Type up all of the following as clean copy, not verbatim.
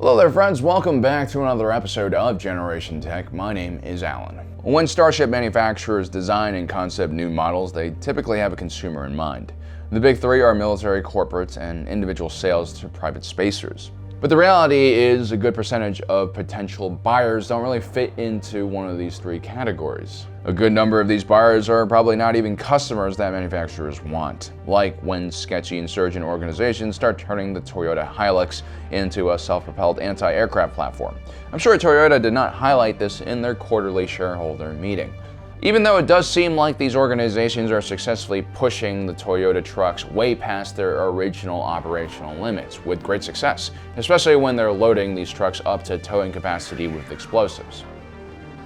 Hello there friends, welcome back to another episode of Generation Tech. My name is Alan. When Starship manufacturers design and concept new models, they typically have a consumer in mind. The big three are military, corporates, and individual sales to private spacers. But the reality is a good percentage of potential buyers don't really fit into one of these three categories. A good number of these buyers are probably not even customers that manufacturers want, like when sketchy insurgent organizations start turning the Toyota Hilux into a self-propelled anti-aircraft platform. I'm sure Toyota did not highlight this in their quarterly shareholder meeting. Even though it does seem like these organizations are successfully pushing the Toyota trucks way past their original operational limits with great success, especially when they're loading these trucks up to towing capacity with explosives.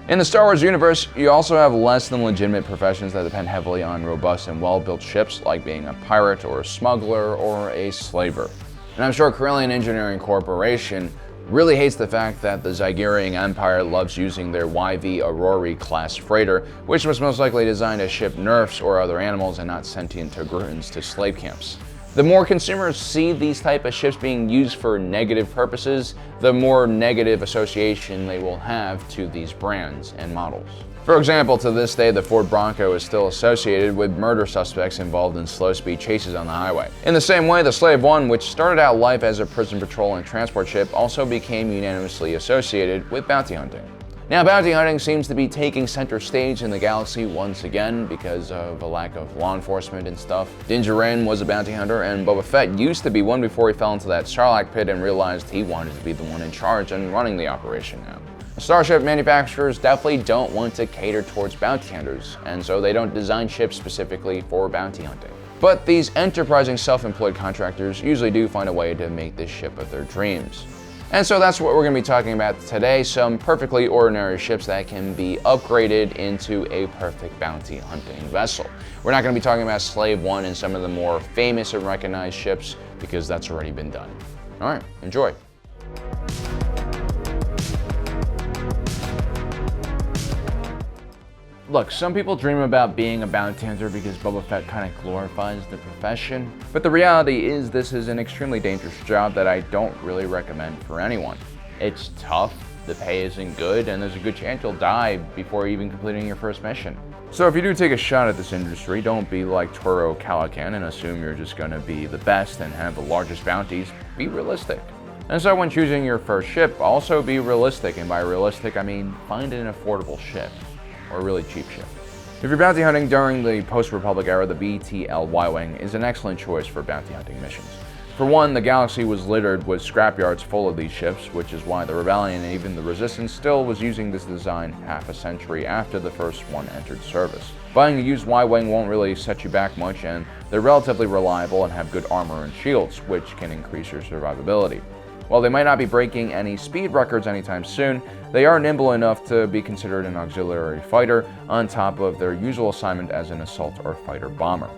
In the Star Wars universe, you also have less than legitimate professions that depend heavily on robust and well-built ships, like being a pirate or a smuggler or a slaver. And I'm sure Corellian Engineering Corporation really hates the fact that the Zygerian Empire loves using their YV Aurori class freighter, which was most likely designed to ship nerfs or other animals and not sentient Togrutans to slave camps. The more consumers see these type of ships being used for negative purposes, the more negative association they will have to these brands and models. For example, to this day, the Ford Bronco is still associated with murder suspects involved in slow-speed chases on the highway. In the same way, the Slave One, which started out life as a prison patrol and transport ship, also became unanimously associated with bounty hunting. Now, bounty hunting seems to be taking center stage in the galaxy once again because of a lack of law enforcement and stuff. Din Djarin was a bounty hunter, and Boba Fett used to be one before he fell into that Sarlacc pit and realized he wanted to be the one in charge and running the operation now. Starship manufacturers definitely don't want to cater towards bounty hunters, and so they don't design ships specifically for bounty hunting. But these enterprising self-employed contractors usually do find a way to make this ship of their dreams. And so that's what we're going to be talking about today, some perfectly ordinary ships that can be upgraded into a perfect bounty hunting vessel. We're not going to be talking about Slave One and some of the more famous and recognized ships because that's already been done. Alright, enjoy. Look, some people dream about being a bounty hunter because Boba Fett kind of glorifies the profession, but the reality is this is an extremely dangerous job that I don't really recommend for anyone. It's tough, the pay isn't good, and there's a good chance you'll die before even completing your first mission. So if you do take a shot at this industry, don't be like Toro Calican and assume you're just gonna be the best and have the largest bounties. Be realistic. And so when choosing your first ship, also be realistic, and by realistic I mean find an affordable ship. Or a really cheap ship. If you're bounty hunting during the post-Republic era, the BTL Ywing is an excellent choice for bounty hunting missions. For one, the galaxy was littered with scrapyards full of these ships, which is why the Rebellion and even the Resistance still was using this design half a century after the first one entered service. Buying a used Y-Wing won't really set you back much, and they're relatively reliable and have good armor and shields, which can increase your survivability. While they might not be breaking any speed records anytime soon, they are nimble enough to be considered an auxiliary fighter on top of their usual assignment as an assault or fighter bomber.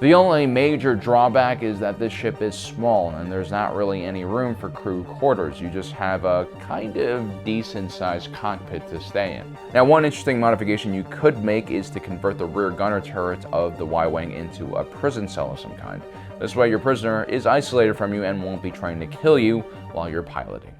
The only major drawback is that this ship is small and there's not really any room for crew quarters. You just have a kind of decent sized cockpit to stay in. Now, one interesting modification you could make is to convert the rear gunner turret of the Y-Wing into a prison cell of some kind. This way your prisoner is isolated from you and won't be trying to kill you while you're piloting.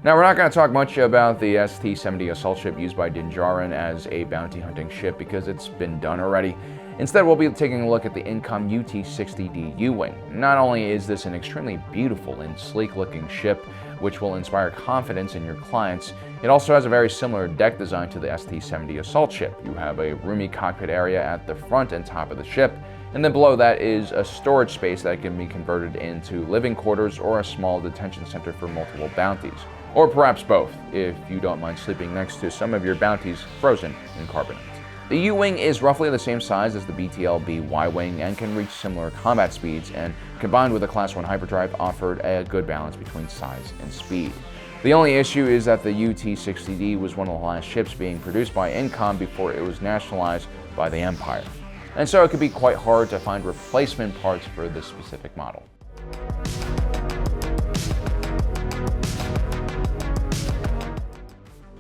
Now, we're not going to talk much about the ST-70 assault ship used by Din Djarin as a bounty hunting ship because it's been done already. Instead, we'll be taking a look at the Incom UT-60D Ewing. Not only is this an extremely beautiful and sleek-looking ship, which will inspire confidence in your clients, it also has a very similar deck design to the ST-70 assault ship. You have a roomy cockpit area at the front and top of the ship, and then below that is a storage space that can be converted into living quarters or a small detention center for multiple bounties. Or perhaps both, if you don't mind sleeping next to some of your bounties frozen in carbonite. The U-Wing is roughly the same size as the BTLB Y-Wing and can reach similar combat speeds, and combined with a Class 1 hyperdrive offered a good balance between size and speed. The only issue is that the UT-60D was one of the last ships being produced by Incom before it was nationalized by the Empire. And so it could be quite hard to find replacement parts for this specific model.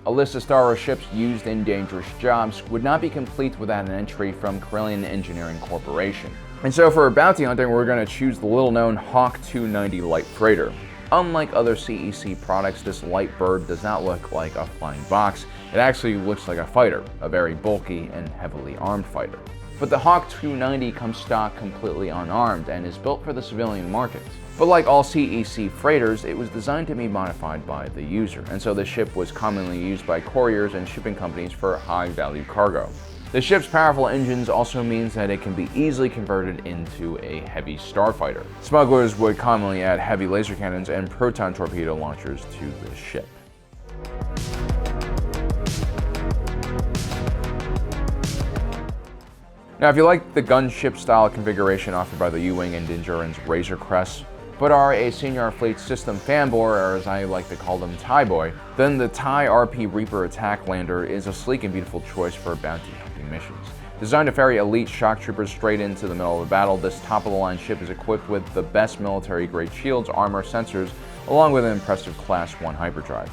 A list of starships used in dangerous jobs would not be complete without an entry from Corellian Engineering Corporation. And so for bounty hunting, we're going to choose the little-known Hawk 290 light freighter. Unlike other CEC products, this light bird does not look like a flying box. It actually looks like a fighter, a very bulky and heavily armed fighter. But the Hawk 290 comes stock completely unarmed and is built for the civilian market. But like all CEC freighters, it was designed to be modified by the user, and so the ship was commonly used by couriers and shipping companies for high-value cargo. The ship's powerful engines also means that it can be easily converted into a heavy starfighter. Smugglers would commonly add heavy laser cannons and proton torpedo launchers to the ship. Now, if you like the gunship style configuration offered by the Ewing and Dingeren's Razor Crest, but are a senior fleet system fanboy, or as I like to call them, TIE boy, then the TIE RP Reaper Attack Lander is a sleek and beautiful choice for bounty hunting missions. Designed to ferry elite shock troopers straight into the middle of a battle, this top-of-the-line ship is equipped with the best military-grade shields, armor, sensors, along with an impressive Class 1 hyperdrive.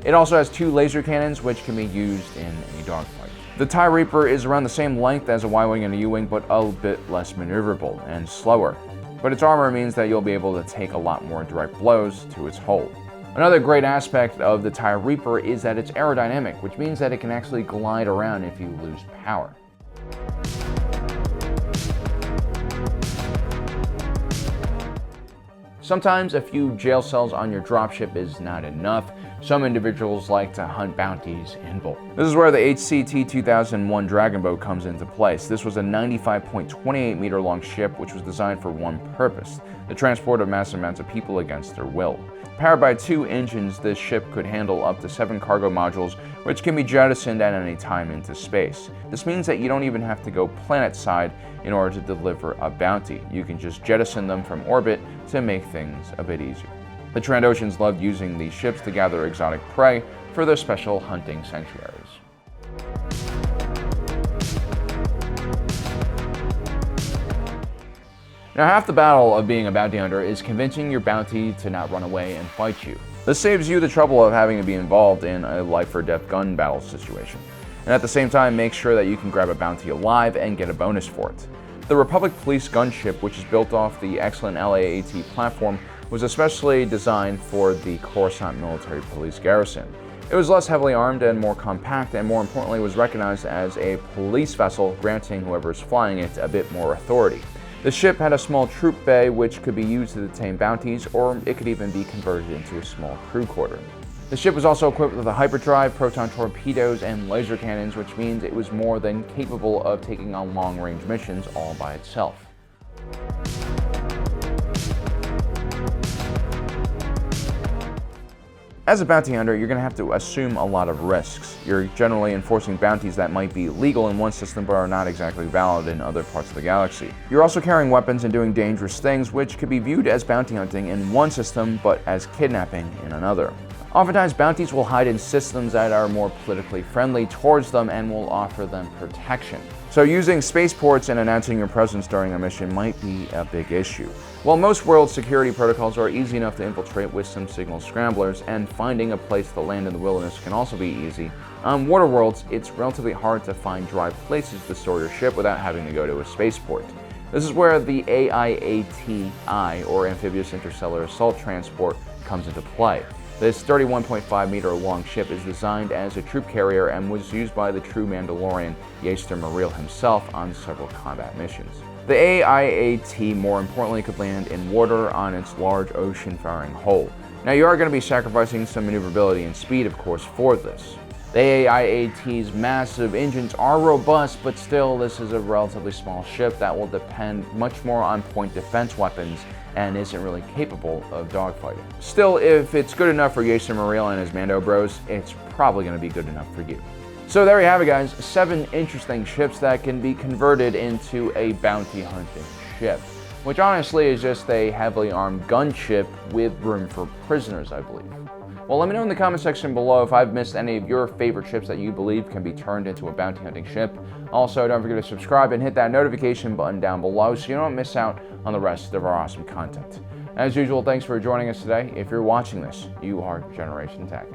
It also has 2 laser cannons, which can be used in a dogfight. The TIE Reaper is around the same length as a Ywing and a Ewing, but a bit less maneuverable and slower. But its armor means that you'll be able to take a lot more direct blows to its hull. Another great aspect of the TIE Reaper is that it's aerodynamic, which means that it can actually glide around if you lose power. Sometimes a few jail cells on your dropship is not enough. Some individuals like to hunt bounties in bulk. This is where the HCT 2001 Dragon Boat comes into place. This was a 95.28 meter long ship which was designed for one purpose: the transport of massive amounts of people against their will. Powered by 2 engines, this ship could handle up to 7 cargo modules, which can be jettisoned at any time into space. This means that you don't even have to go planet-side in order to deliver a bounty. You can just jettison them from orbit to make things a bit easier. The Trandoshans loved using these ships to gather exotic prey for their special hunting sanctuaries. Now, half the battle of being a bounty hunter is convincing your bounty to not run away and fight you. This saves you the trouble of having to be involved in a life-or-death gun battle situation, and at the same time makes sure that you can grab a bounty alive and get a bonus for it. The Republic Police Gunship, which is built off the excellent LAAT platform, was especially designed for the Coruscant Military Police Garrison. It was less heavily armed and more compact, and more importantly was recognized as a police vessel, granting whoever is flying it a bit more authority. The ship had a small troop bay which could be used to detain bounties, or it could even be converted into a small crew quarter. The ship was also equipped with a hyperdrive, proton torpedoes, and laser cannons, which means it was more than capable of taking on long-range missions all by itself. As a bounty hunter, you're going to have to assume a lot of risks. You're generally enforcing bounties that might be legal in one system but are not exactly valid in other parts of the galaxy. You're also carrying weapons and doing dangerous things, which could be viewed as bounty hunting in one system but as kidnapping in another. Oftentimes, bounties will hide in systems that are more politically friendly towards them and will offer them protection. So using spaceports and announcing your presence during a mission might be a big issue. While most world security protocols are easy enough to infiltrate with some signal scramblers, and finding a place to land in the wilderness can also be easy, on water worlds it's relatively hard to find dry places to store your ship without having to go to a spaceport. This is where the AIATI, or Amphibious Interstellar Assault Transport, comes into play. This 31.5 meter long ship is designed as a troop carrier and was used by the true Mandalorian Yaster Mareel himself on several combat missions. The AIAT, more importantly, could land in water on its large ocean-faring hull. Now, you are going to be sacrificing some maneuverability and speed, of course, for this. The AIAT's massive engines are robust, but still, this is a relatively small ship that will depend much more on point defense weapons and isn't really capable of dogfighting. Still, if it's good enough for Yaster Mareel and his Mando bros, it's probably going to be good enough for you. So there you have it, guys. 7 interesting ships that can be converted into a bounty hunting ship, which honestly is just a heavily armed gunship with room for prisoners, I believe. Well, let me know in the comment section below if I've missed any of your favorite ships that you believe can be turned into a bounty hunting ship. Also, don't forget to subscribe and hit that notification button down below so you don't miss out on the rest of our awesome content. As usual, thanks for joining us today. If you're watching this, you are Generation Tech.